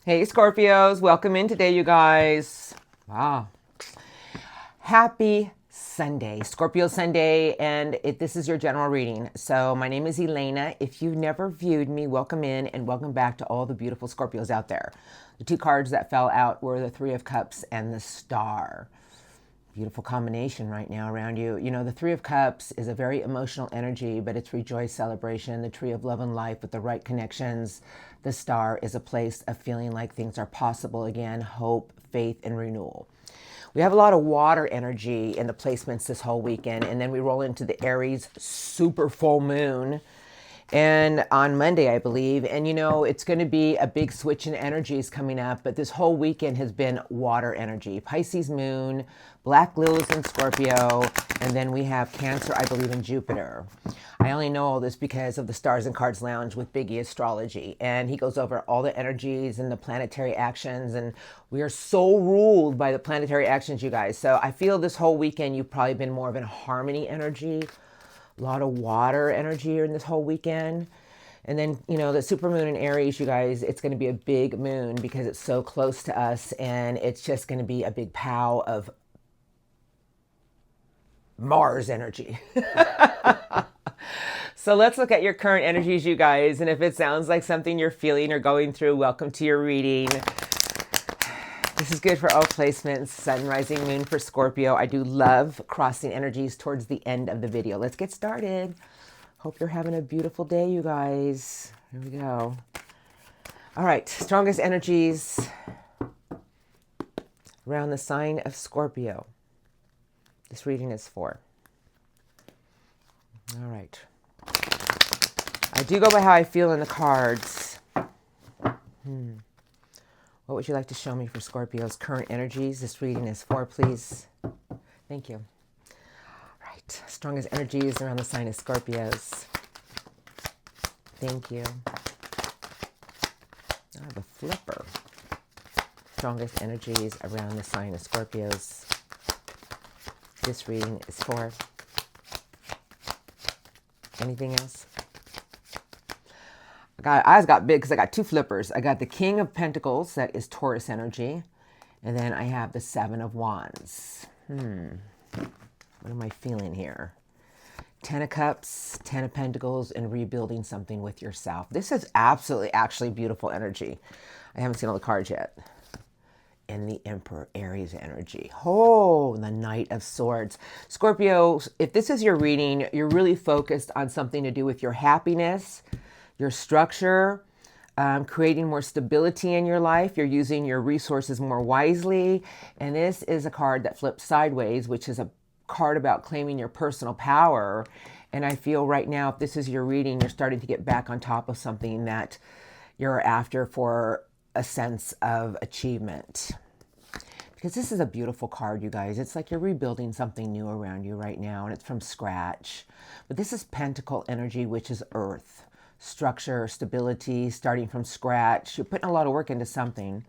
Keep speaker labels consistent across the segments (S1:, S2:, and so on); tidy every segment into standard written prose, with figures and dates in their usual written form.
S1: Hey Scorpios, welcome in today, you guys. Wow. Happy Sunday, Scorpio Sunday, and this is your general reading. So my name is Elena. If you've never viewed me, welcome in and welcome back to all the beautiful Scorpios out there. The two cards that fell out were the Three of Cups and the Star. Beautiful combination right now around you. You know, the Three of Cups is a very emotional energy, but it's rejoice, celebration, the tree of love and life with the right connections. The Star is a place of feeling like things are possible again, hope, faith, and renewal. We have a lot of water energy in the placements this whole weekend, and then we roll into the Aries super full moon and on Monday, I believe. And you know, it's going to be a big switch in energies coming up, but this whole weekend has been water energy. Pisces moon, Black Lilith in Scorpio, and then we have Cancer, I believe, in Jupiter. I only know all this because of the Stars and Cards Lounge with Biggie Astrology. And he goes over all the energies and the planetary actions. And we are so ruled by the planetary actions, you guys. So I feel this whole weekend you've probably been more of a harmony energy, a lot of water energy in this whole weekend. And then, you know, the supermoon in Aries, you guys, it's going to be a big moon because it's so close to us. And it's just going to be a big pow of Mars energy. So let's look at your current energies, you guys. And if it sounds like something you're feeling or going through, welcome to your reading. This is good for all placements. Sun, rising, moon for Scorpio. I do love crossing energies towards the end of the video. Let's get started. Hope you're having a beautiful day, you guys. Here we go. All right, strongest energies around the sign of Scorpio. This reading is for. All right. I do go by how I feel in the cards. What would you like to show me for Scorpio's current energies? This reading is for, please. Thank you. Right. Strongest energies around the sign of Scorpios. Thank you. I have a flipper. Strongest energies around the sign of Scorpios. This reading is for. Anything else? Eyes got big because I got two flippers. I got the King of Pentacles, that is Taurus energy. And then I have the Seven of Wands. What am I feeling here? Ten of Cups, Ten of Pentacles, and rebuilding something with yourself. This is absolutely, actually beautiful energy. I haven't seen all the cards yet. And the Emperor, Aries energy. Oh, the Knight of Swords. Scorpio, if this is your reading, you're really focused on something to do with your happiness, your structure, creating more stability in your life. You're using your resources more wisely. And this is a card that flips sideways, which is a card about claiming your personal power. And I feel right now, if this is your reading, you're starting to get back on top of something that you're after for a sense of achievement. Because this is a beautiful card, you guys. It's like you're rebuilding something new around you right now, and it's from scratch. But this is Pentacle energy, which is earth. Structure, stability, starting from scratch. You're putting a lot of work into something.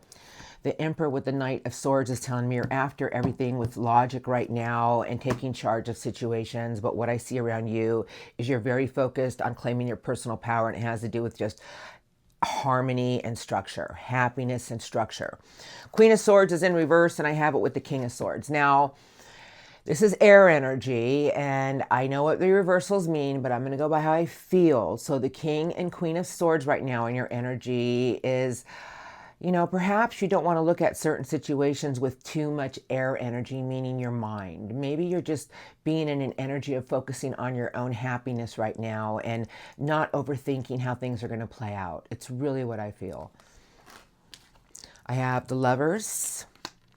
S1: The Emperor with the Knight of Swords is telling me you're after everything with logic right now and taking charge of situations. But what I see around you is you're very focused on claiming your personal power, and it has to do with just harmony and structure, happiness and structure. Queen of Swords is in reverse, and I have it with the King of Swords. Now, this is air energy, and I know what the reversals mean, but I'm going to go by how I feel. So the King and Queen of Swords right now in your energy is, you know, perhaps you don't want to look at certain situations with too much air energy, meaning your mind. Maybe you're just being in an energy of focusing on your own happiness right now and not overthinking how things are going to play out. It's really what I feel. I have the Lovers.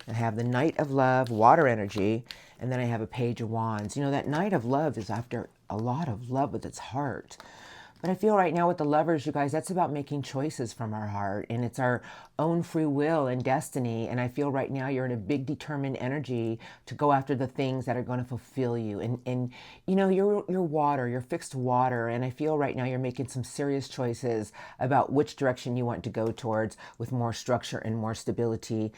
S1: I have the Knight of Love, water energy, and then I have a Page of Wands. You know, that Knight of Love is after a lot of love with its heart. But I feel right now with the Lovers, you guys, that's about making choices from our heart. And it's our own free will and destiny. And I feel right now you're in a big determined energy to go after the things that are going to fulfill you. And you know, you're water, you're fixed water. And I feel right now you're making some serious choices about which direction you want to go towards with more structure and more stability.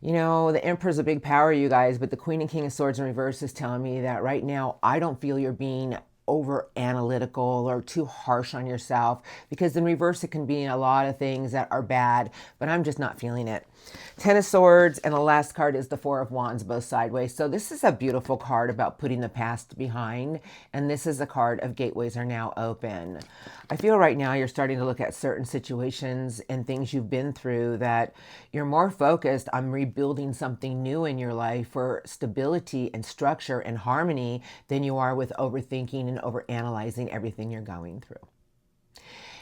S1: You know, the Emperor's a big power, you guys, but the Queen and King of Swords in reverse is telling me that right now I don't feel you're being over analytical or too harsh on yourself, because in reverse it can be a lot of things that are bad, but I'm just not feeling it. Ten of Swords, and the last card is the Four of Wands, both sideways. So this is a beautiful card about putting the past behind, and this is a card of gateways are now open. I feel right now you're starting to look at certain situations and things you've been through that you're more focused on rebuilding something new in your life for stability and structure and harmony than you are with overthinking and overanalyzing everything you're going through.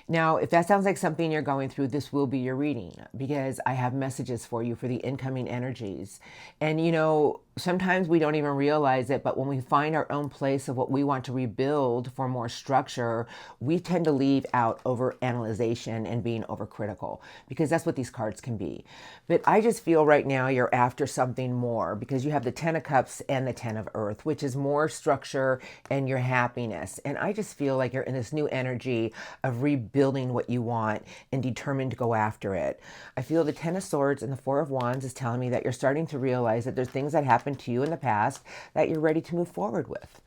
S1: Now, if that sounds like something you're going through, this will be your reading, because I have messages for you for the incoming energies. And, you know, sometimes we don't even realize it, but when we find our own place of what we want to rebuild for more structure, we tend to leave out over-analyzation and being overcritical, because that's what these cards can be. But I just feel right now you're after something more, because you have the Ten of Cups and the Ten of Earth, which is more structure and your happiness. And I just feel like you're in this new energy of rebuilding what you want and determined to go after it. I feel the Ten of Swords and the Four of Wands is telling me that you're starting to realize that there's things that happened to you in the past that you're ready to move forward with.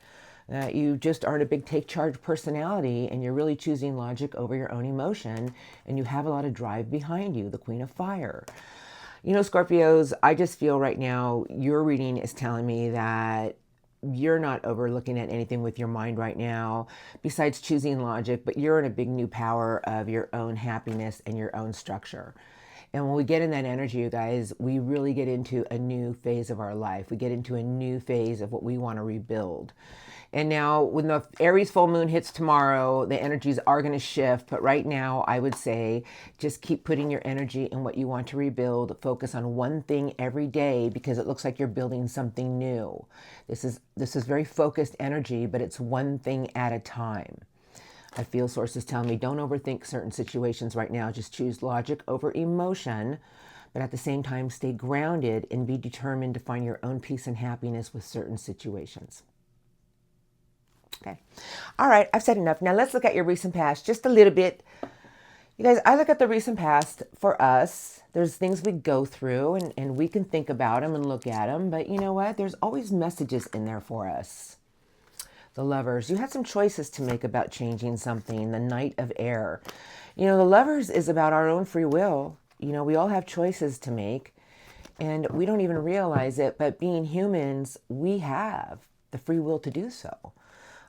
S1: You just aren't a big take charge personality, and you're really choosing logic over your own emotion, and you have a lot of drive behind you, the Queen of Fire. You know, Scorpios, I just feel right now your reading is telling me that you're not overlooking at anything with your mind right now besides choosing logic, but you're in a big new power of your own happiness and your own structure. And when we get in that energy, you guys, we really get into a new phase of our life. We get into a new phase of what we want to rebuild. And now when the Aries full moon hits tomorrow, the energies are going to shift. But right now, I would say just keep putting your energy in what you want to rebuild. Focus on one thing every day, because it looks like you're building something new. This is very focused energy, but it's one thing at a time. I feel sources telling me don't overthink certain situations right now. Just choose logic over emotion, but at the same time, stay grounded and be determined to find your own peace and happiness with certain situations. Okay. All right. I've said enough. Now let's look at your recent past just a little bit. You guys, I look at the recent past for us. There's things we go through and we can think about them and look at them. But you know what? There's always messages in there for us. The Lovers, you had some choices to make about changing something. The Knight of Air. You know, the Lovers is about our own free will. You know, we all have choices to make, and we don't even realize it, but being humans, we have the free will to do so.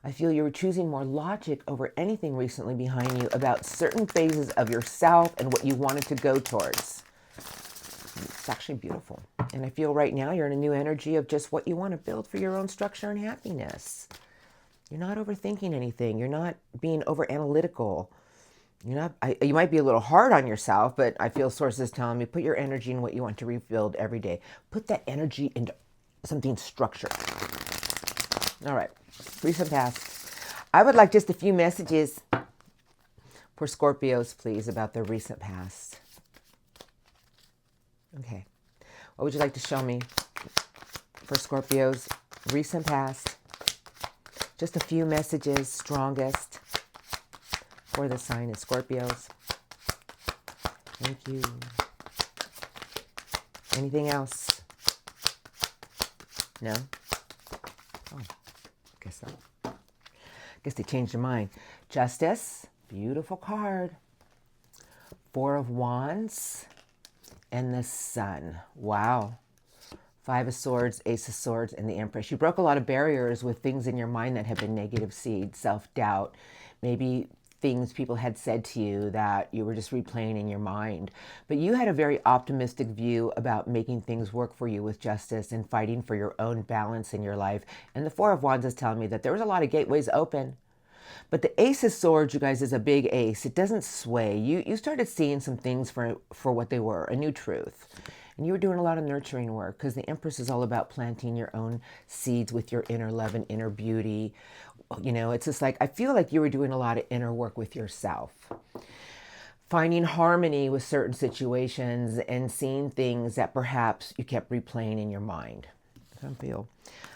S1: I feel you were choosing more logic over anything recently behind you about certain phases of yourself and what you wanted to go towards. It's actually beautiful. And I feel right now you're in a new energy of just what you want to build for your own structure and happiness. You're not overthinking anything. You're not being over analytical. You might be a little hard on yourself, but I feel sources telling me put your energy in what you want to rebuild every day. Put that energy into something structured. All right. Recent past. I would like just a few messages for Scorpios, please, about their recent past. Okay. What would you like to show me for Scorpios' recent past? Just a few messages, strongest, for the sign of Scorpios. Thank you. Anything else? No? Oh, guess so. Guess they changed their mind. Justice, beautiful card. Four of Wands and the Sun. Wow. Five of Swords, Ace of Swords, and the Empress. You broke a lot of barriers with things in your mind that have been negative seeds, self-doubt, maybe things people had said to you that you were just replaying in your mind. But you had a very optimistic view about making things work for you with justice and fighting for your own balance in your life. And the Four of Wands is telling me that there was a lot of gateways open. But the Ace of Swords, you guys, is a big ace. It doesn't sway. You started seeing some things for what they were, a new truth. And you were doing a lot of nurturing work, because the Empress is all about planting your own seeds with your inner love and inner beauty. You know, it's just like, I feel like you were doing a lot of inner work with yourself. Finding harmony with certain situations and seeing things that perhaps you kept replaying in your mind. I feel.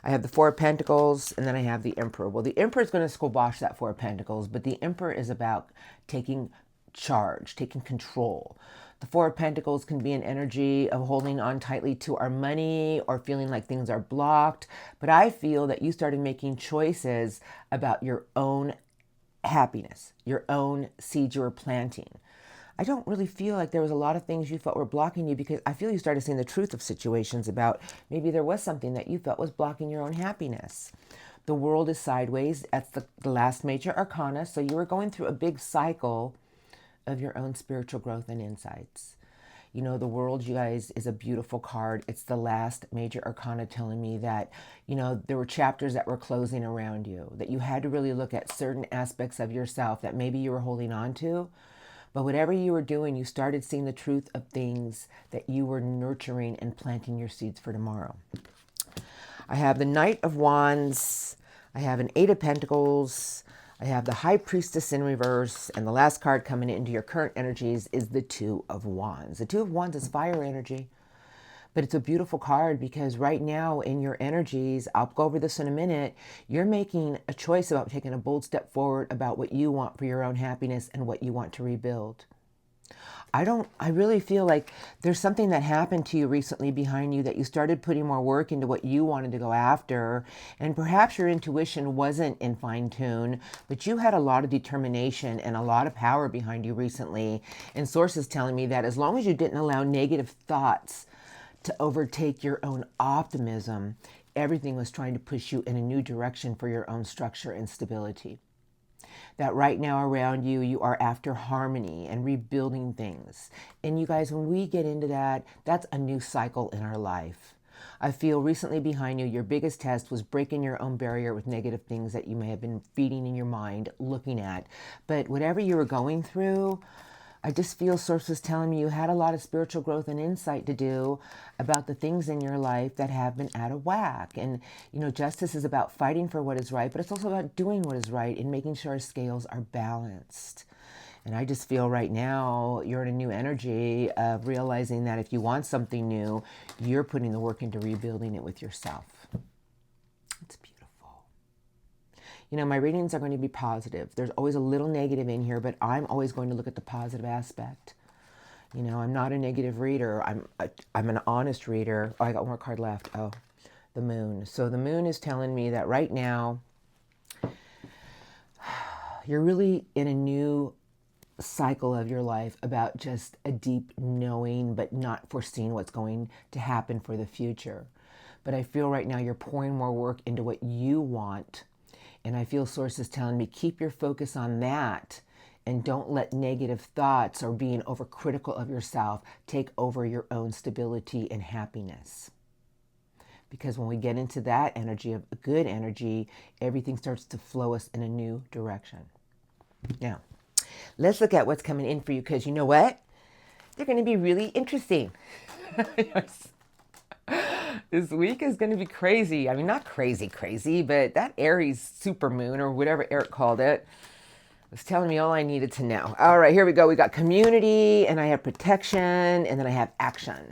S1: I have the Four of Pentacles, and then I have the Emperor. Well, the Emperor is going to squash that Four of Pentacles, but the Emperor is about taking charge, taking control. The Four of Pentacles can be an energy of holding on tightly to our money or feeling like things are blocked. But I feel that you started making choices about your own happiness, your own seeds you were planting. I don't really feel like there was a lot of things you felt were blocking you, because I feel you started seeing the truth of situations about maybe there was something that you felt was blocking your own happiness. The world is sideways. That's the last major arcana. So you were going through a big cycle of your own spiritual growth and insights. You know, the world, you guys, is a beautiful card. It's the last major arcana telling me that, you know, there were chapters that were closing around you, that you had to really look at certain aspects of yourself that maybe you were holding on to. But whatever you were doing, you started seeing the truth of things that you were nurturing and planting your seeds for tomorrow. I have the Knight of Wands. I have an Eight of Pentacles. I have the High Priestess in reverse. And the last card coming into your current energies is the Two of Wands. The Two of Wands is fire energy. But it's a beautiful card because right now in your energies, I'll go over this in a minute, you're making a choice about taking a bold step forward about what you want for your own happiness and what you want to rebuild. I really feel like there's something that happened to you recently behind you, that you started putting more work into what you wanted to go after. And perhaps your intuition wasn't in fine tune, but you had a lot of determination and a lot of power behind you recently. And sources telling me that as long as you didn't allow negative thoughts to overtake your own optimism, everything was trying to push you in a new direction for your own structure and stability. That right now around you, you are after harmony and rebuilding things. And you guys, when we get into that, that's a new cycle in our life. I feel recently behind you, your biggest test was breaking your own barrier with negative things that you may have been feeding in your mind, looking at. But whatever you were going through, I just feel sources telling me you had a lot of spiritual growth and insight to do about the things in your life that have been out of whack. And, you know, justice is about fighting for what is right, but it's also about doing what is right and making sure our scales are balanced. And I just feel right now you're in a new energy of realizing that if you want something new, you're putting the work into rebuilding it with yourself. It's beautiful. You know, my readings are going to be positive. There's always a little negative in here, but I'm always going to look at the positive aspect. You know, I'm not a negative reader. I'm an honest reader. Oh, I got one more card left. Oh, the Moon. So the Moon is telling me that right now you're really in a new cycle of your life about just a deep knowing, but not foreseeing what's going to happen for the future. But I feel right now you're pouring more work into what you want. And I feel sources telling me, keep your focus on that and don't let negative thoughts or being overcritical of yourself take over your own stability and happiness. Because when we get into that energy of good energy, everything starts to flow us in a new direction. Now, let's look at what's coming in for you, because you know what? They're going to be really interesting. Yes. This week is going to be crazy. I mean, not crazy, but that Aries supermoon, or whatever Eric called it, was telling me all I needed to know. All right, here we go. We got community, and I have protection, and then I have action.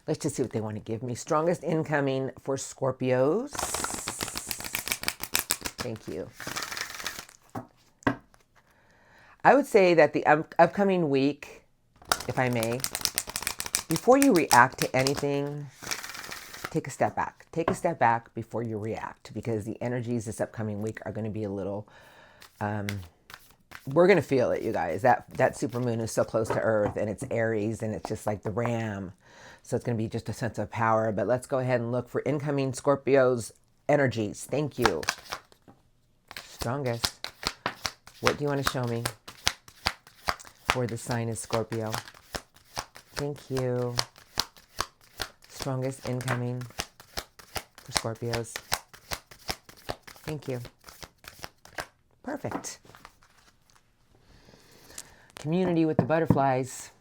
S1: Let's just see what they want to give me. Strongest incoming for Scorpios. Thank you. I would say that the upcoming week, if I may, before you react to anything, take a step back. Take a step back before you react, because the energies this upcoming week are going to be a little, we're going to feel it, you guys. That supermoon is so close to Earth, and it's Aries, and it's just like the ram. So it's going to be just a sense of power. But let's go ahead and look for incoming Scorpio's energies. Thank you. Strongest. What do you want to show me for the sign of Scorpio? Thank you. Strongest incoming for Scorpios. Thank you. Perfect. Community with the butterflies.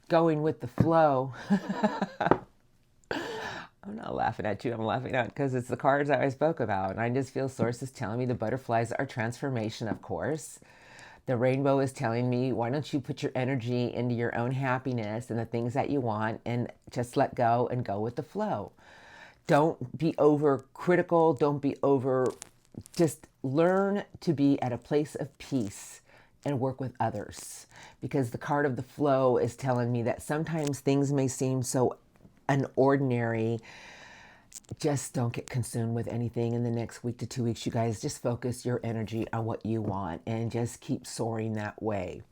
S1: Going with the flow. I'm not laughing at you. I'm laughing at because it's the cards that I spoke about. And I just feel sources telling me the butterflies are transformation, of course. The rainbow is telling me, why don't you put your energy into your own happiness and the things that you want and just let go and go with the flow. Don't be over critical. Don't be over, just learn to be at a place of peace and work with others, because the card of the flow is telling me that sometimes things may seem so unordinary. Just don't get consumed with anything in the next week to 2 weeks, you guys. Just focus your energy on what you want and just keep soaring that way.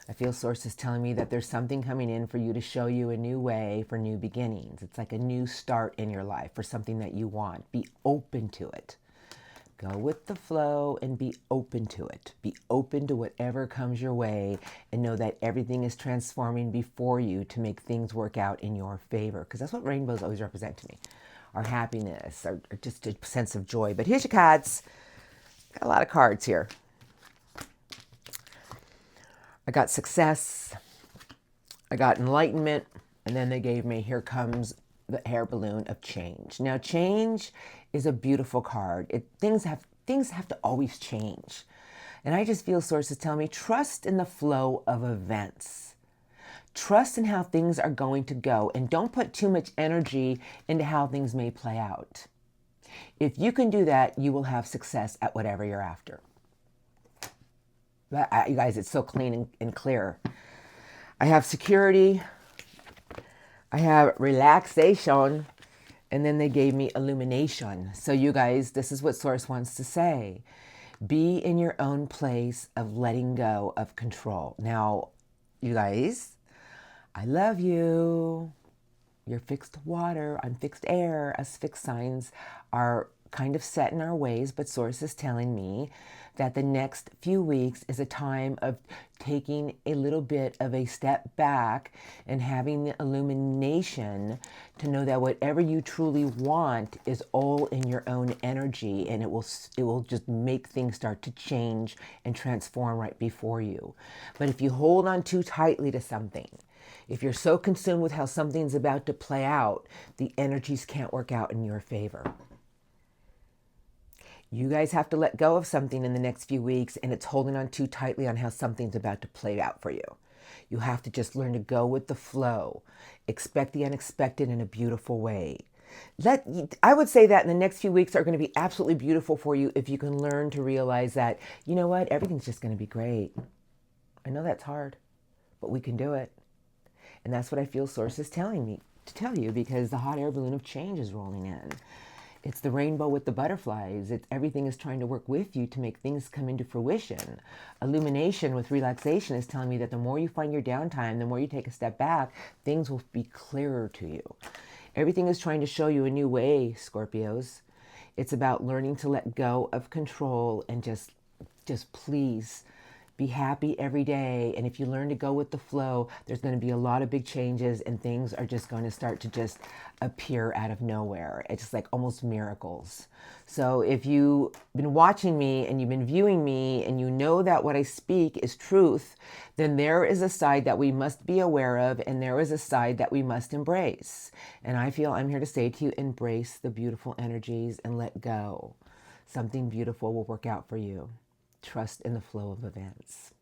S1: I feel Source is telling me that there's something coming in for you to show you a new way for new beginnings. It's like a new start in your life for something that you want. Be open to it. Go with the flow and be open to it. Be open to whatever comes your way, and know that everything is transforming before you to make things work out in your favor. Because that's what rainbows always represent to me. Our happiness, or just a sense of joy. But here's your cards. Got a lot of cards here. I got success. I got enlightenment. And then they gave me, here comes the air balloon of change. Now, change is a beautiful card. Things have to always change. And I just feel sources tell me, trust in the flow of events. Trust in how things are going to go, and don't put too much energy into how things may play out. If you can do that, you will have success at whatever you're after. But you guys, it's so clean and clear. I have security. I have relaxation. And then they gave me illumination. So you guys, this is what Source wants to say. Be in your own place of letting go of control. Now, you guys, I love you. You're fixed water. I'm fixed air. Us fixed signs are kind of set in our ways, but Source is telling me that the next few weeks is a time of taking a little bit of a step back and having the illumination to know that whatever you truly want is all in your own energy, and it will just make things start to change and transform right before you. But if you hold on too tightly to something, if you're so consumed with how something's about to play out, the energies can't work out in your favor. You guys have to let go of something in the next few weeks, and it's holding on too tightly on how something's about to play out for you. You have to just learn to go with the flow. Expect the unexpected in a beautiful way. I would say that in the next few weeks are going to be absolutely beautiful for you if you can learn to realize that, you know what, everything's just going to be great. I know that's hard, but we can do it. And that's what I feel Source is telling me to tell you, because the hot air balloon of change is rolling in. It's the rainbow with the butterflies. Everything is trying to work with you to make things come into fruition. Illumination with relaxation is telling me that the more you find your downtime, the more you take a step back, things will be clearer to you. Everything is trying to show you a new way, Scorpios. It's about learning to let go of control and just please be happy every day. And if you learn to go with the flow, there's going to be a lot of big changes, and things are just going to start to just appear out of nowhere. It's just like almost miracles. So if you've been watching me and you've been viewing me and you know that what I speak is truth, then there is a side that we must be aware of, and there is a side that we must embrace. And I feel I'm here to say to you, embrace the beautiful energies and let go. Something beautiful will work out for you. Trust in the flow of events.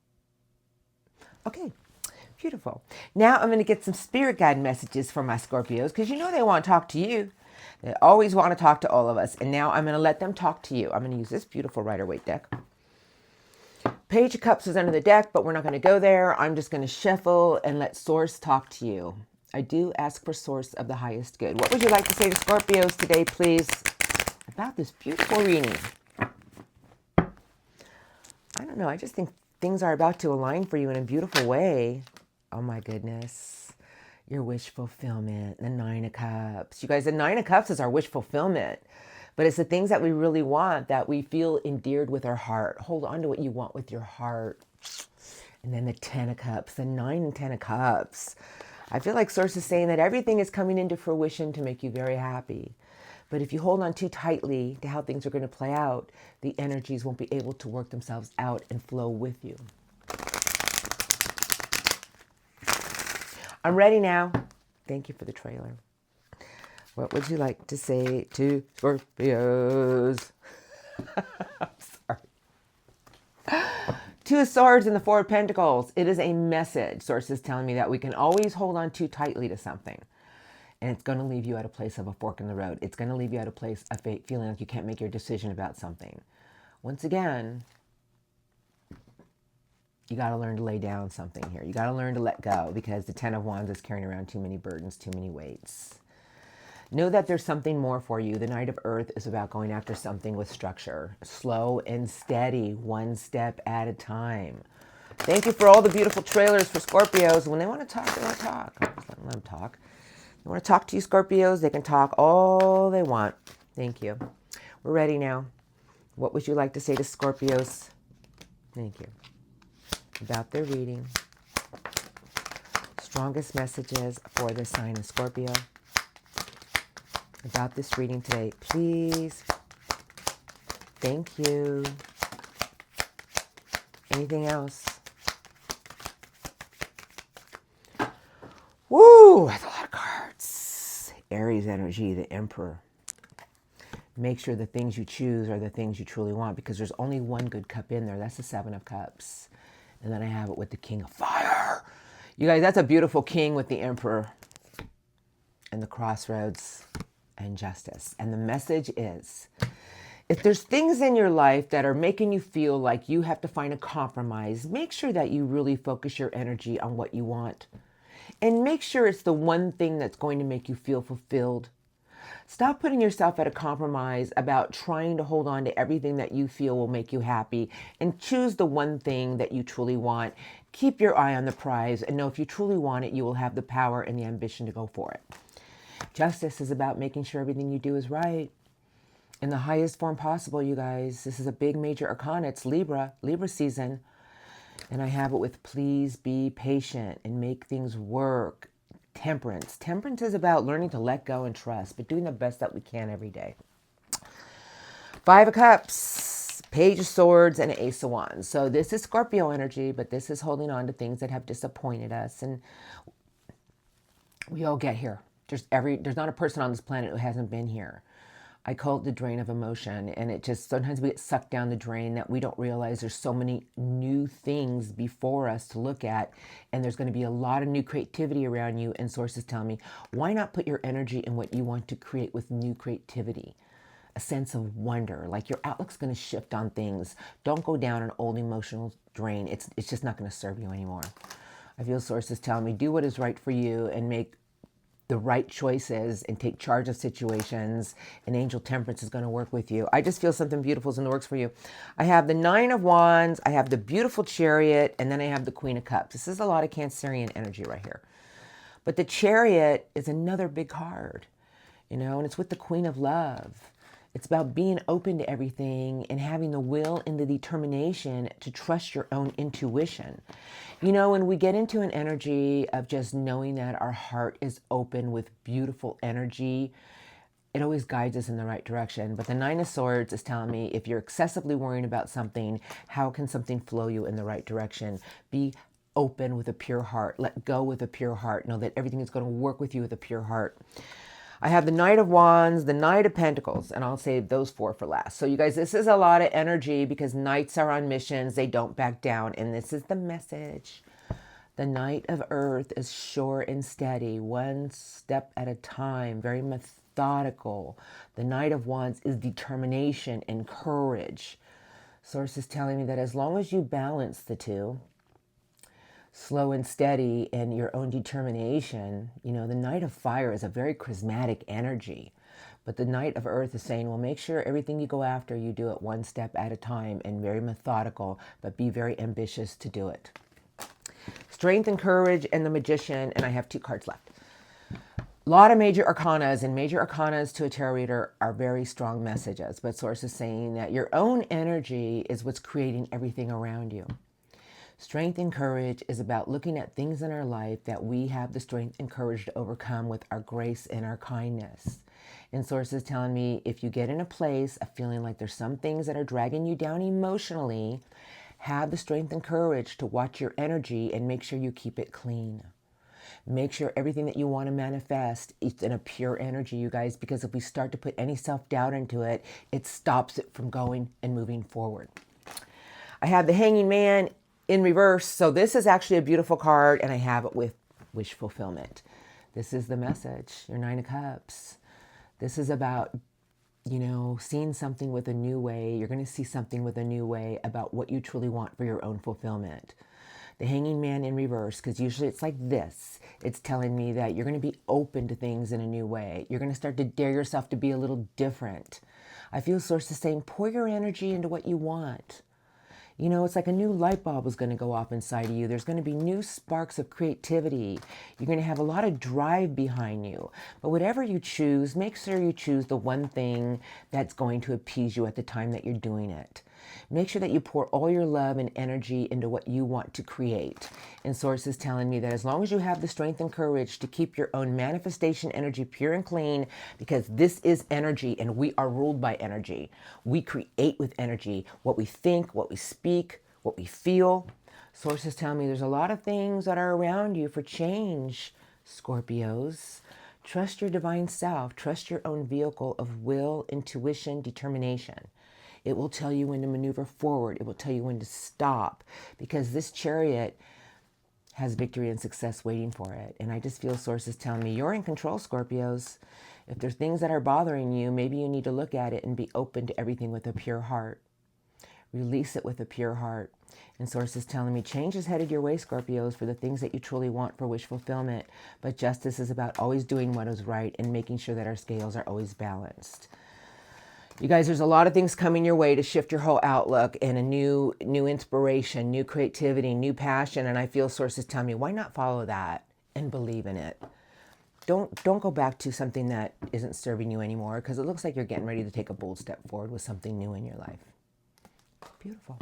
S1: Okay, beautiful. Now I'm going to get some spirit guide messages for my Scorpios, because you know they want to talk to you. They always want to talk to all of us. And now I'm going to let them talk to you. I'm going to use this beautiful Rider-Waite deck. Page of Cups is under the deck, but we're not going to go there. I'm just going to shuffle and let Source talk to you. I do ask for Source of the highest good. What would you like to say to Scorpios today, please, about this beautiful reading? I don't know. I just think things are about to align for you in a beautiful way. Oh my goodness. Your wish fulfillment, the Nine of Cups. You guys, the Nine of Cups is our wish fulfillment. But it's the things that we really want that we feel endeared with our heart. Hold on to what you want with your heart. And then the Ten of Cups, the 9 and 10 of Cups. I feel like Source is saying that everything is coming into fruition to make you very happy. But if you hold on too tightly to how things are going to play out, the energies won't be able to work themselves out and flow with you. I'm ready now. Thank you for the trailer. What would you like to say to Scorpios? I'm sorry. Two of Swords and the Four of Pentacles. It is a message. Source is telling me that we can always hold on too tightly to something. And it's going to leave you at a place of a fork in the road. It's going to leave you at a place of feeling like you can't make your decision about something. Once again, You got to learn to lay down something here. You got to learn to let go, because the Ten of Wands is carrying around too many burdens, too many weights. Know that there's something more for you. The Knight of Earth is about going after something with structure. Slow and steady, one step at a time. Thank you for all the beautiful trailers for Scorpios. When they want to talk, they want to talk. Let them talk. They want to talk to you, Scorpios. They can talk all they want. Thank you. We're ready now. What would you like to say to Scorpios? Thank you. About their reading. Strongest messages for the sign of Scorpio. About this reading today, please. Thank you. Anything else? Woo, that's a lot of cards. Aries energy, the Emperor. Make sure the things you choose are the things you truly want, because there's only one good cup in there. That's the Seven of Cups. And then I have it with the King of Fire. You guys, that's a beautiful king with the Emperor and the Crossroads and Justice. And the message is, if there's things in your life that are making you feel like you have to find a compromise, make sure that you really focus your energy on what you want. And make sure it's the one thing that's going to make you feel fulfilled. Stop putting yourself at a compromise about trying to hold on to everything that you feel will make you happy, and choose the one thing that you truly want. Keep your eye on the prize and know if you truly want it, you will have the power and the ambition to go for it. Justice is about making sure everything you do is right in the highest form possible, you guys. This is a big major arcana. It's Libra season. And I have it with please be patient and make things work. Temperance. Temperance is about learning to let go and trust, but doing the best that we can every day. Five of Cups, Page of Swords, and Ace of Wands. So this is Scorpio energy, but this is holding on to things that have disappointed us. And we all get here. There's not a person on this planet who hasn't been here. I call it the drain of emotion, and it just, sometimes we get sucked down the drain that we don't realize there's so many new things before us to look at, and there's going to be a lot of new creativity around you, and sources tell me, why not put your energy in what you want to create with new creativity? A sense of wonder, like your outlook's going to shift on things. Don't go down an old emotional drain. It's just not going to serve you anymore. I feel sources telling me, do what is right for you and make the right choices and take charge of situations, and Angel Temperance is going to work with you. I just feel something beautiful is in the works for you. I have the Nine of Wands, I have the beautiful Chariot, and then I have the Queen of Cups. This is a lot of Cancerian energy right here. But the Chariot is another big card, and it's with the Queen of Love. It's about being open to everything and having the will and the determination to trust your own intuition. When we get into an energy of just knowing that our heart is open with beautiful energy, it always guides us in the right direction. But the Nine of Swords is telling me, if you're excessively worrying about something, how can something flow you in the right direction? Be open with a pure heart. Let go with a pure heart. Know that everything is going to work with you with a pure heart. I have the Knight of Wands, the Knight of Pentacles, and I'll save those four for last. So you guys, this is a lot of energy because knights are on missions. They don't back down. And this is the message. The Knight of Earth is sure and steady, one step at a time, very methodical. The Knight of Wands is determination and courage. Source is telling me that as long as you balance the two, slow and steady, and your own determination, the Knight of Fire is a very charismatic energy. But the Knight of Earth is saying, well, make sure everything you go after, you do it one step at a time and very methodical, but be very ambitious to do it. Strength and Courage and the Magician, and I have two cards left. A lot of major arcanas, and major arcanas to a tarot reader are very strong messages, but Source is saying that your own energy is what's creating everything around you. Strength and courage is about looking at things in our life that we have the strength and courage to overcome with our grace and our kindness. And Source is telling me, if you get in a place of feeling like there's some things that are dragging you down emotionally, have the strength and courage to watch your energy and make sure you keep it clean. Make sure everything that you want to manifest is in a pure energy, you guys, because if we start to put any self-doubt into it, it stops it from going and moving forward. I have the Hanging Man in reverse. So this is actually a beautiful card, and I have it with wish fulfillment. This is the message, your Nine of Cups. This is about, seeing something with a new way. You're going to see something with a new way about what you truly want for your own fulfillment. The Hanging Man in reverse, because usually it's like this. It's telling me that you're going to be open to things in a new way. You're going to start to dare yourself to be a little different. I feel Source is saying, pour your energy into what you want. You know, it's like a new light bulb is going to go off inside of you. There's going to be new sparks of creativity. You're going to have a lot of drive behind you. But whatever you choose, make sure you choose the one thing that's going to appease you at the time that you're doing it. Make sure that you pour all your love and energy into what you want to create. And Source is telling me that as long as you have the strength and courage to keep your own manifestation energy pure and clean, because this is energy and we are ruled by energy. We create with energy what we think, what we speak, what we feel. Source is telling me there's a lot of things that are around you for change, Scorpios. Trust your divine self. Trust your own vehicle of will, intuition, determination. It will tell you when to maneuver forward. It will tell you when to stop, because this Chariot has victory and success waiting for it. And I just feel Source is telling me you're in control, Scorpios. If there's things that are bothering you, maybe you need to look at it and be open to everything with a pure heart. Release it with a pure heart. And Source is telling me change is headed your way, Scorpios, for the things that you truly want for wish fulfillment. But justice is about always doing what is right and making sure that our scales are always balanced. You guys, there's a lot of things coming your way to shift your whole outlook and a new inspiration, new creativity, new passion. And I feel Source is telling me, why not follow that and believe in it? Don't go back to something that isn't serving you anymore, because it looks like you're getting ready to take a bold step forward with something new in your life. Beautiful.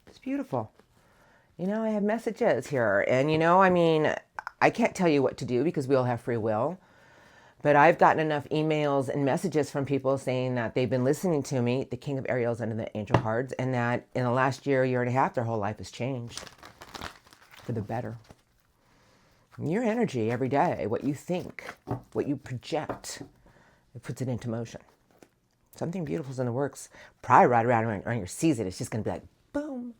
S1: It's beautiful. You know, I have messages here. And, you know, I mean, I can't tell you what to do because we all have free will. But I've gotten enough emails and messages from people saying that they've been listening to me, the King of Ariels under the Angel cards, and that in the last year and a half, their whole life has changed for the better. Your energy every day, what you think, what you project, it puts it into motion. Something beautiful's in the works. Probably right around your season, it's just going to be like, boom.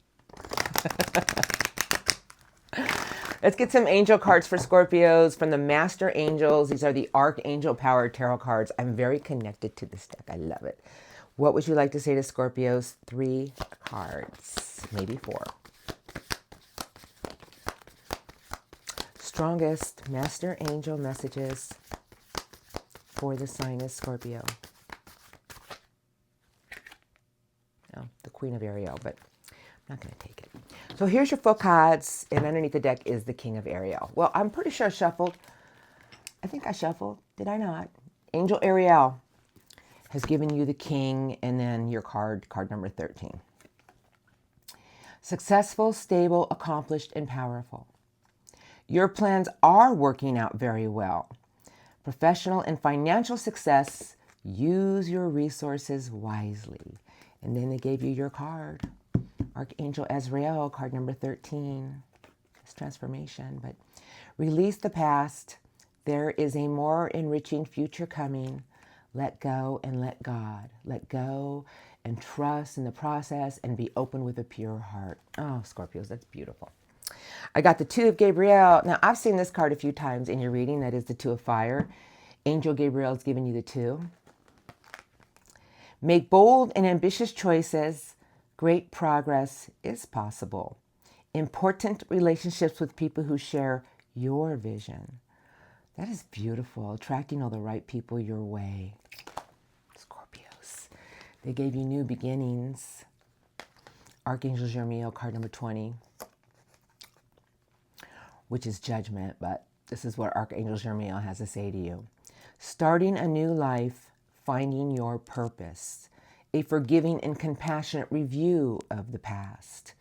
S1: Let's get some angel cards for Scorpios from the Master Angels. These are the Archangel Power Tarot cards. I'm very connected to this deck. I love it. What would you like to say to Scorpios? 3 cards, maybe 4. Strongest Master Angel messages for the sign of Scorpio. Oh, the Queen of Ariel, but I'm not going to take it. So here's your full cards, and underneath the deck is the King of Ariel. Well, I'm pretty sure I shuffled. I think I shuffled. Did I not? Angel Ariel has given you the King, and then your card number 13. Successful, stable, accomplished, and powerful. Your plans are working out very well. Professional and financial success. Use your resources wisely. And then they gave you your card. Archangel Azrael, card number 13. It's transformation, but release the past. There is a more enriching future coming. Let go and let God. Let go and trust in the process and be open with a pure heart. Oh, Scorpios, that's beautiful. I got the 2 of Gabriel. Now, I've seen this card a few times in your reading. That is the 2 of fire. Angel Gabriel's giving you the 2. Make bold and ambitious choices. Great progress is possible. Important relationships with people who share your vision. That is beautiful. Attracting all the right people your way. Scorpios. They gave you new beginnings. Archangel Jeremiel, card number 20. Which is judgment, but this is what Archangel Jeremiel has to say to you. Starting a new life, finding your purpose. A forgiving and compassionate review of the past.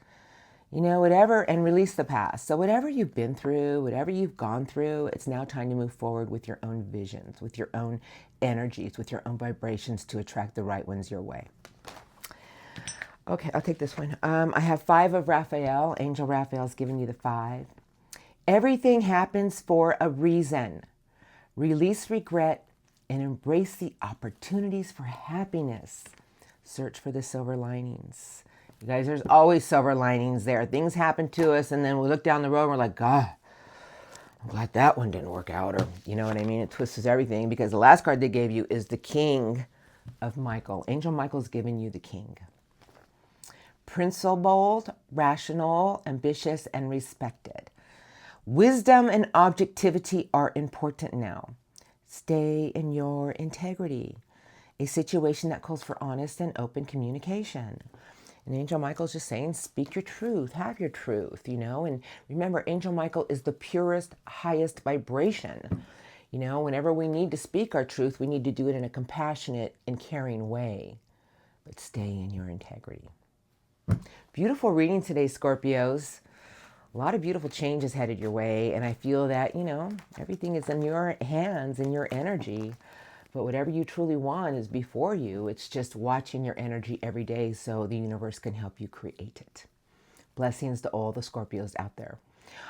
S1: You know, whatever, and release the past. So whatever you've been through, whatever you've gone through, it's now time to move forward with your own visions, with your own energies, with your own vibrations to attract the right ones your way. Okay, I'll take this one. I have 5 of Raphael. Angel Raphael's giving you the 5. Everything happens for a reason. Release regret and embrace the opportunities for happiness. Search for the silver linings. You guys, there's always silver linings there. Things happen to us, and then we look down the road and we're like, God, I'm glad that one didn't work out. Or, you know what I mean? It twists everything, because the last card they gave you is the King of Michael. Angel Michael's giving you the King. principled, rational, ambitious, and respected. Wisdom and objectivity are important now. Stay in your integrity. A situation that calls for honest and open communication. And Angel Michael's just saying, speak your truth, have your truth, and remember, Angel Michael is the purest, highest vibration. Whenever we need to speak our truth, we need to do it in a compassionate and caring way, but stay in your integrity. Beautiful reading today, Scorpios. A lot of beautiful changes headed your way, and I feel that, everything is in your hands, in your energy. But whatever you truly want is before you. It's just watching your energy every day so the universe can help you create it. Blessings to all the Scorpios out there.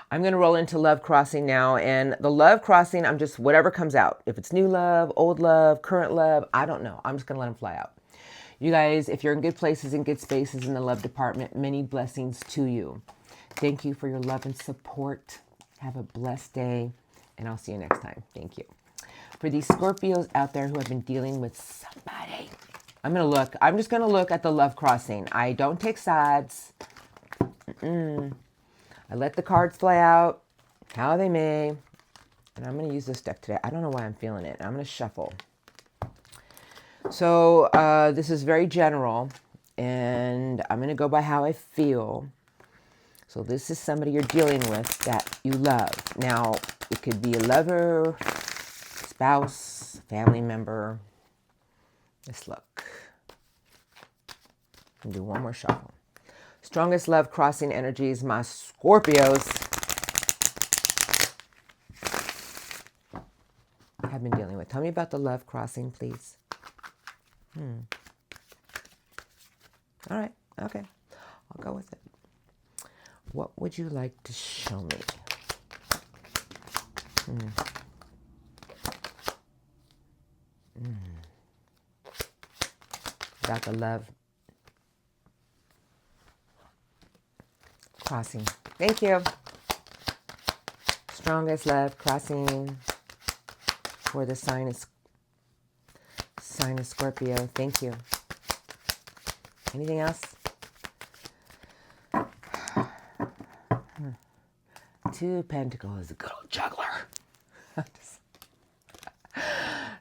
S1: I'm going to roll into love crossing now. And the love crossing, I'm just whatever comes out. If it's new love, old love, current love, I don't know. I'm just going to let them fly out. You guys, if you're in good places and good spaces in the love department, many blessings to you. Thank you for your love and support. Have a blessed day. And I'll see you next time. Thank you. For these Scorpios out there who have been dealing with somebody, I'm just going to look at the love crossing. I don't take sides. I let the cards fly out how they may. And I'm going to use this deck today. I don't know why I'm feeling it. I'm going to shuffle. So this is very general. And I'm going to go by how I feel. So this is somebody you're dealing with that you love. Now, it could be a lover, spouse, family member. Let's look. And do one more shuffle. Strongest love crossing energies, my Scorpios have been dealing with. Tell me about the love crossing, please. All right. Okay. I'll go with it. What would you like to show me? About the love crossing. Thank you. Strongest love crossing for the sign of Scorpio. Thank you. Anything else? Two of Pentacles, a good old juggler.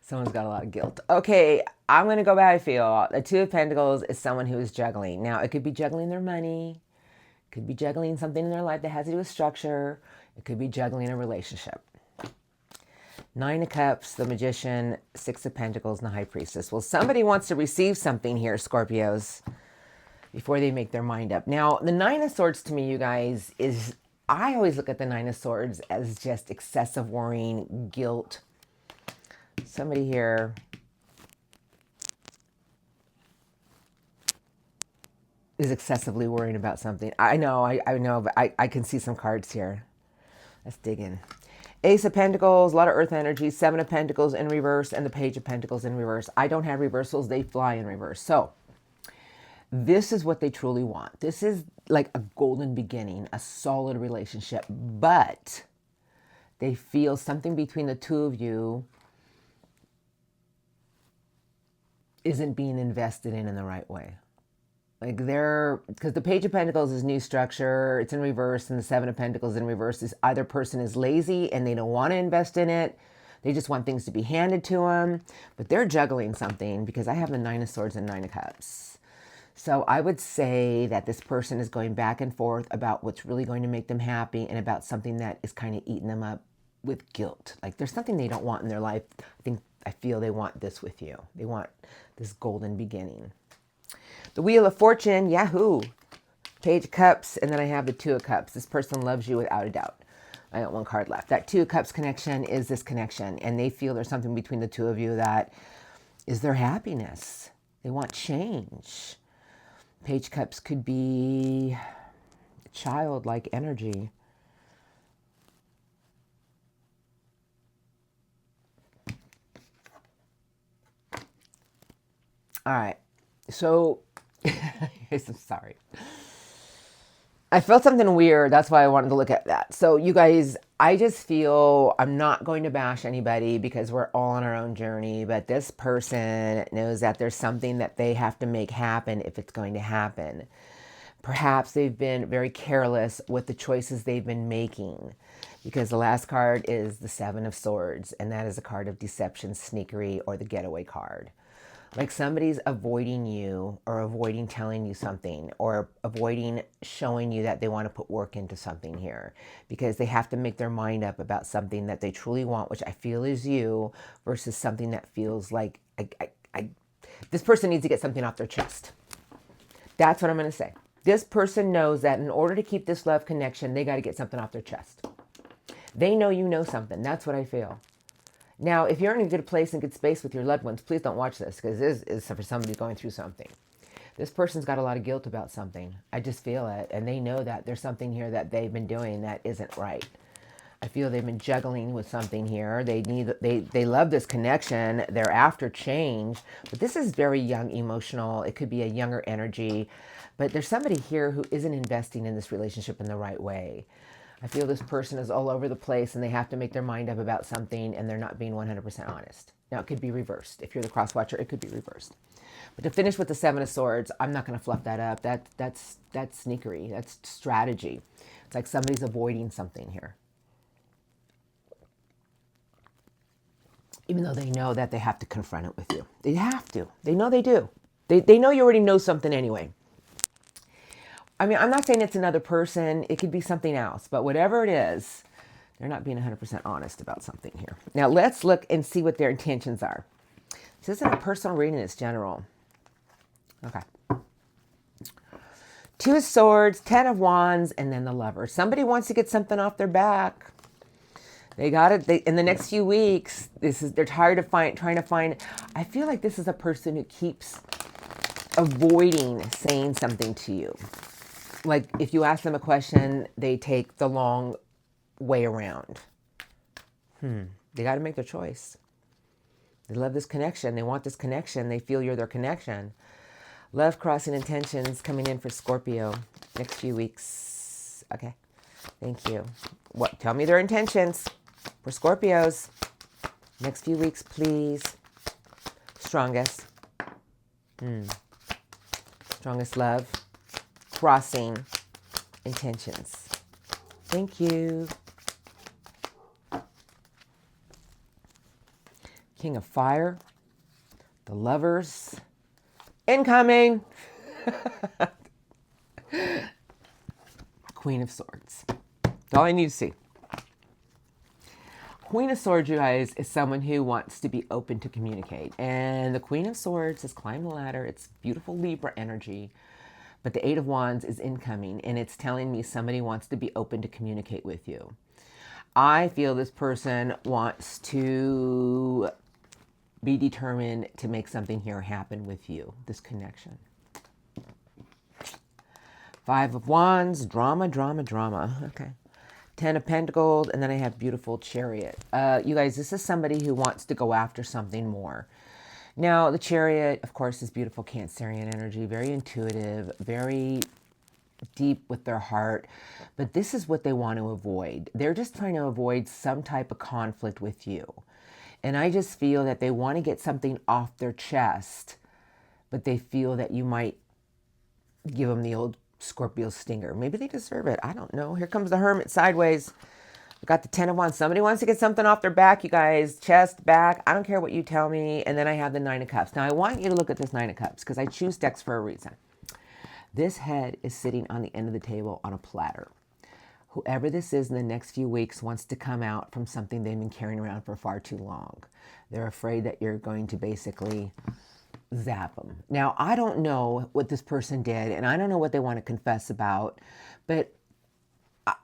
S1: Someone's got a lot of guilt. Okay, I'm going to go by how I feel. The Two of Pentacles is someone who is juggling. Now, it could be juggling their money. It could be juggling something in their life that has to do with structure. It could be juggling a relationship. Nine of Cups, the Magician, Six of Pentacles, and the High Priestess. Well, somebody wants to receive something here, Scorpios, before they make their mind up. Now, the Nine of Swords to me, you guys, is... I always look at the Nine of Swords as just excessive worrying, guilt. Somebody here is excessively worrying about something. I know, but I can see some cards here. Let's dig in. Ace of Pentacles, a lot of earth energy, Seven of Pentacles in reverse, and the Page of Pentacles in reverse. I don't have reversals. They fly in reverse. So this is what they truly want. This is like a golden beginning, a solid relationship, but they feel something between the two of you isn't being invested in the right way. Like because the Page of Pentacles is new structure, it's in reverse, and the Seven of Pentacles in reverse is either person is lazy and they don't want to invest in it. They just want things to be handed to them, but they're juggling something because I have the Nine of Swords and Nine of Cups. So I would say that this person is going back and forth about what's really going to make them happy and about something that is kind of eating them up with guilt. Like there's something they don't want in their life. I feel they want this with you. They want this golden beginning. The Wheel of Fortune, Yahoo! Page of Cups, and then I have the Two of Cups. This person loves you without a doubt. I got one card left. That Two of Cups connection is this connection, and they feel there's something between the two of you that is their happiness. They want change. Page of Cups could be childlike energy. All right, so I'm sorry. I felt something weird. That's why I wanted to look at that. So you guys, I just feel I'm not going to bash anybody because we're all on our own journey. But this person knows that there's something that they have to make happen if it's going to happen. Perhaps they've been very careless with the choices they've been making, because the last card is the Seven of Swords, and that is a card of deception, sneakery, or the getaway card. Like somebody's avoiding you, or avoiding telling you something, or avoiding showing you that they want to put work into something here, because they have to make their mind up about something that they truly want, which I feel is you, versus something that feels like this person needs to get something off their chest. That's what I'm going to say. This person knows that in order to keep this love connection, they got to get something off their chest. They know you know something. That's what I feel. Now, if you're in a good place and good space with your loved ones, please don't watch this, because this is for somebody going through something. This person's got a lot of guilt about something. I just feel it. And they know that there's something here that they've been doing that isn't right. I feel they've been juggling with something here. They love this connection. They're after change. But this is very young, emotional. It could be a younger energy. But there's somebody here who isn't investing in this relationship in the right way. I feel this person is all over the place and they have to make their mind up about something and they're not being 100% honest. Now, it could be reversed. If you're the cross watcher, it could be reversed. But to finish with the Seven of Swords, I'm not going to fluff that up. That's sneakery. That's strategy. It's like somebody's avoiding something here. Even though they know that they have to confront it with you. They have to. They know they do. They know you already know something anyway. I mean, I'm not saying it's another person. It could be something else. But whatever it is, they're not being 100% honest about something here. Now, let's look and see what their intentions are. This isn't a personal reading. It's general. Okay. Two of Swords, Ten of Wands, and then the Lover. Somebody wants to get something off their back. They got it. In the next few weeks, they're tired of trying to find. I feel like this is a person who keeps avoiding saying something to you. Like if you ask them a question, they take the long way around. They got to make their choice. They love this connection. They want this connection. They feel you're their connection. Love crossing intentions coming in for Scorpio next few weeks. Okay. Thank you. What? Tell me their intentions for Scorpios. Next few weeks, please. Strongest. Strongest love. Crossing intentions. Thank you. King of Fire. The Lovers. Incoming. Queen of Swords. That's all I need to see. Queen of Swords, you guys, is someone who wants to be open to communicate. And the Queen of Swords has climbed the ladder. It's beautiful Libra energy. But the Eight of Wands is incoming. And it's telling me somebody wants to be open to communicate with you. I feel this person wants to be determined to make something here happen with you. This connection. Five of Wands, drama, drama, drama. Okay. Ten of Pentacles, and then I have beautiful Chariot. You guys, this is somebody who wants to go after something more. Now, the Chariot, of course, is beautiful Cancerian energy, very intuitive, very deep with their heart. But this is what they want to avoid. They're just trying to avoid some type of conflict with you. And I just feel that they want to get something off their chest, but they feel that you might give them the old Scorpio stinger. Maybe they deserve it. I don't know. Here comes the Hermit sideways. I got the Ten of Wands. Somebody wants to get something off their back, you guys. Chest, back. I don't care what you tell me. And then I have the Nine of Cups. Now, I want you to look at this Nine of Cups because I choose decks for a reason. This head is sitting on the end of the table on a platter. Whoever this is in the next few weeks wants to come out from something they've been carrying around for far too long. They're afraid that you're going to basically zap them. Now, I don't know what this person did, and I don't know what they want to confess about, but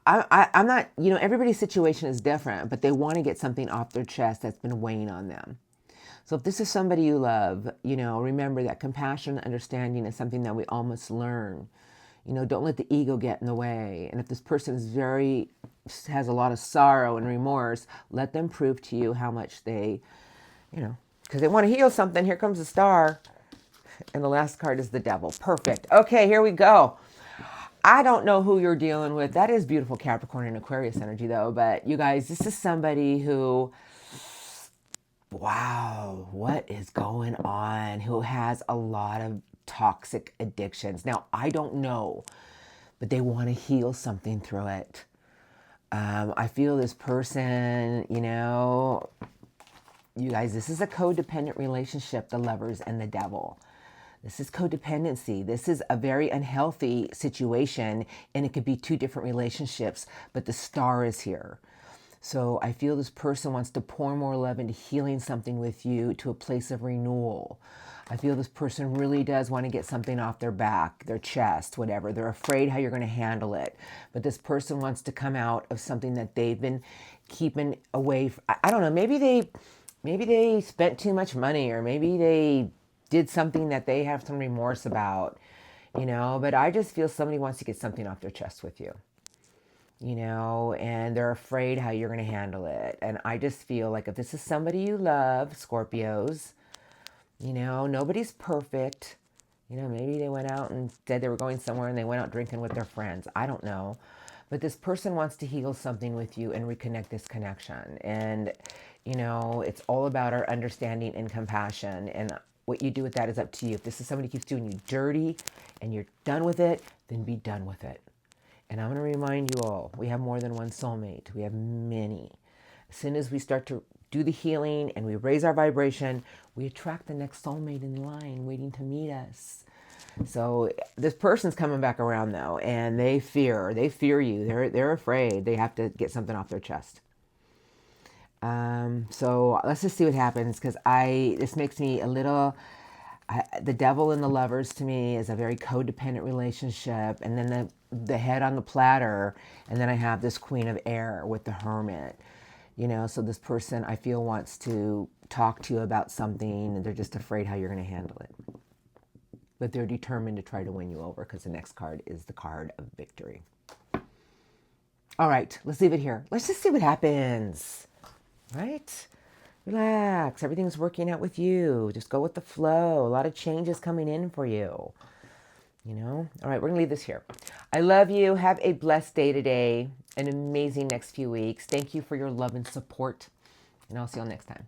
S1: I'm not, you know, everybody's situation is different, but they want to get something off their chest that's been weighing on them. So if this is somebody you love, you know, remember that compassion and understanding is something that we all must learn. You know, don't let the ego get in the way. And if this person has a lot of sorrow and remorse, let them prove to you how much they, you know, because they want to heal something. Here comes the Star. And the last card is the Devil. Perfect. Okay, here we go. I don't know who you're dealing with. That is beautiful Capricorn and Aquarius energy, though. But you guys, this is somebody who, wow, what is going on? Who has a lot of toxic addictions. Now, I don't know but they want to heal something through it. I feel this person, you know, you guys, this is a codependent relationship, the Lovers and the Devil. This is codependency. This is a very unhealthy situation, and it could be two different relationships, but the Star is here. So I feel this person wants to pour more love into healing something with you to a place of renewal. I feel this person really does want to get something off their back, their chest, whatever. They're afraid how you're going to handle it. But this person wants to come out of something that they've been keeping away. I don't know, maybe they spent too much money, or maybe they did something that they have some remorse about, you know, but I just feel somebody wants to get something off their chest with you, you know, and they're afraid how you're going to handle it. And I just feel like if this is somebody you love, Scorpios, you know, nobody's perfect. You know, maybe they went out and said they were going somewhere and they went out drinking with their friends. I don't know. But this person wants to heal something with you and reconnect this connection. And, you know, it's all about our understanding and compassion. And what you do with that is up to you. If this is somebody who keeps doing you dirty and you're done with it, then be done with it. And I'm going to remind you all, we have more than one soulmate. We have many. As soon as we start to do the healing and we raise our vibration, we attract the next soulmate in line waiting to meet us. So this person's coming back around though, and they fear you. They're afraid. They have to get something off their chest. So let's just see what happens, because this makes me a little, the Devil and the Lovers to me is a very codependent relationship. And then the head on the platter. And then I have this Queen of Air with the Hermit, you know, so this person I feel wants to talk to you about something, and they're just afraid how you're going to handle it. But they're determined to try to win you over, because the next card is the card of victory. All right, let's leave it here. Let's just see what happens, right? Relax. Everything's working out with you. Just go with the flow. A lot of changes coming in for you, you know? All right, we're going to leave this here. I love you. Have a blessed day today. An amazing next few weeks. Thank you for your love and support, and I'll see you all next time.